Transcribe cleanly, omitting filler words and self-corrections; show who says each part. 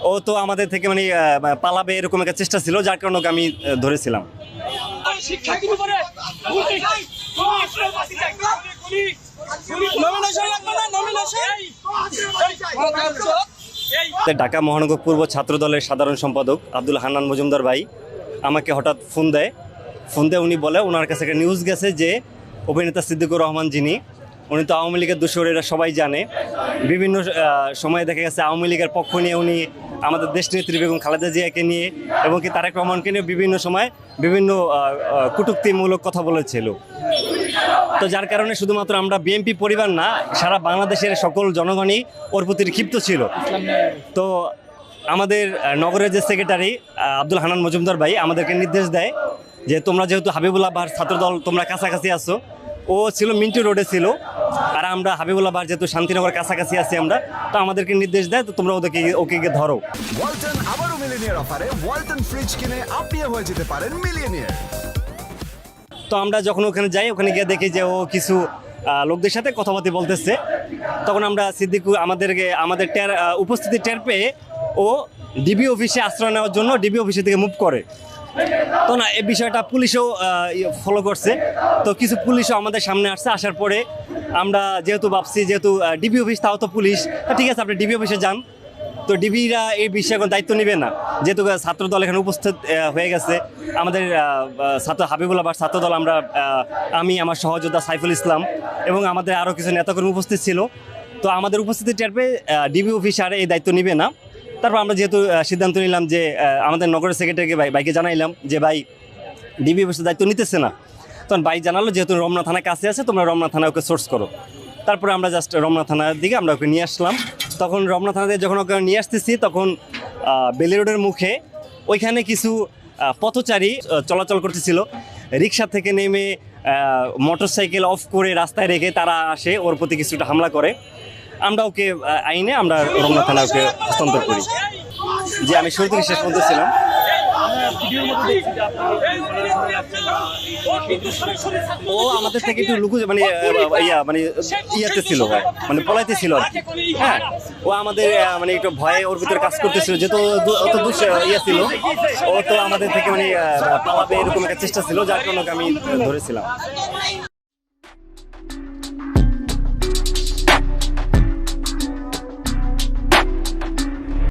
Speaker 1: ও তো আমাদের থেকে মানে পালাবে এরকম একটা চেষ্টা ছিল, যার কারণে ওকে আমি ধরেছিলাম। ঢাকা মহানগর পূর্ব ছাত্র দলের সাধারণ সম্পাদক আব্দুল হান্নান মজুমদার ভাই আমাকে হঠাৎ ফোন দেয়। উনি বলে ওনার কাছে একটা নিউজ গেছে যে অভিনেতা সিদ্দিকুর রহমান যিনি, উনি তো আওয়ামী লীগের দোসর, এরা সবাই জানে। বিভিন্ন সময়ে দেখা গেছে আওয়ামী লীগের পক্ষ নিয়ে উনি আমাদের দেশনেত্রী বেগম খালেদা জিয়াকে নিয়ে এবং কি তারেক রহমানকে নিয়ে বিভিন্ন সময় বিভিন্ন কটূক্তিমূলক কথা বলেছিল। তো যার কারণে শুধুমাত্র আমরা বিএনপি পরিবার না, সারা বাংলাদেশের সকল জনগণই ওর প্রতি ক্ষিপ্ত ছিল। তো আমাদের নগরের যে সেক্রেটারি আব্দুল হান্নান মজুমদার ভাই আমাদেরকে নির্দেশ দেয় যে তোমরা যেহেতু হাবিবুল্লাহ বাহার ছাত্রদল তোমরা কাছাকাছি আছো, ও ছিল মিন্টু রোডে ছিল, আর আমরা হাবিবুল্লাহ বাহার যেহেতু শান্তিনগর কাছাকাছি আছি আমরা, তো আমাদেরকে নির্দেশ দেয় তো তোমরা ওকে ধরো।
Speaker 2: ওয়ালটন আবারও মিলিয়নিয়ার অফারে ওয়ালটন ফ্রিজ কিনে আপনিও হয়ে যেতে পারেন মিলিয়নিয়ার।
Speaker 1: তো আমরা যখন ওখানে যাই, ওখানে গিয়ে দেখি যে ও কিছু লোকদের সাথে কথাবার্তা বলতেছে। তখন আমরা আমাদের উপস্থিতি টের পেয়ে ও ডিবি অফিসে আশ্রয় নেওয়ার জন্য ডিবি অফিসে থেকে মুভ করে। তো না, এই বিষয়টা পুলিশও ফলো করছে। তো কিছু পুলিশও আমাদের সামনে আসছে। আসার পরে আমরা যেহেতু ভাবছি যেহেতু ডিবি অফিস, তাও তো পুলিশ, ঠিক আছে আপনি ডিবি অফিসে যান। তো ডিবিরা এই বিষয়ে এখন দায়িত্ব নেবে না, যেহেতু ছাত্রদল এখানে উপস্থিত হয়ে গেছে। আমাদের ছাত্র হাবিবুল্লাহ বাহার ছাত্রদল, আমি আমার সহযোদ্ধা সাইফুল ইসলাম এবং আমাদের আরও কিছু নেতাকর্মী উপস্থিত ছিল। তো আমাদের উপস্থিতি টের পেয়ে ডিবি অফিস আর এই দায়িত্ব নেবে না। তারপর আমরা যেহেতু সিদ্ধান্ত নিলাম যে আমাদের নগরের সেক্রেটারিকে ভাইকে জানাইলাম যে ভাই ডিবি অফিসের দায়িত্ব নিতেছে না। তখন ভাই জানালো যেহেতু রমনা থানা কাছে আছে, তোমরা রমনা থানা ওকে সোর্স করো। তারপরে আমরা জাস্ট রমনা থানার দিকে আমরা ওকে নিয়ে আসলাম। তখন রমনা থানাতে যখন ওকে নিয়ে আসতেছি, তখন বেলি রোডের মুখে ওইখানে কিছু পথচারী চলাচল করতেছিল। রিক্সা থেকে নেমে মোটরসাইকেল অফ করে রাস্তায় রেখে তারা আসে, ওর প্রতি কিছুটা হামলা করে। আমরা ওকে আমরা রমনা থানায় ওকে হস্তান্তর করি। যে আমি শুরু থেকে শেষ পর্যন্ত ছিলাম। ও আমাদের থেকে একটু ইয়াতে ছিল, মানে পলাইতে ছিল আর কি। হ্যাঁ, ও আমাদের একটু ভয়ে ওর ভিতরে কাজ করতেছিল, যেহেতু অত ছিল। ও তো আমাদের থেকে পালাবে এরকম একটা চেষ্টা ছিল, যার কারণে আমি ধরেছিলাম।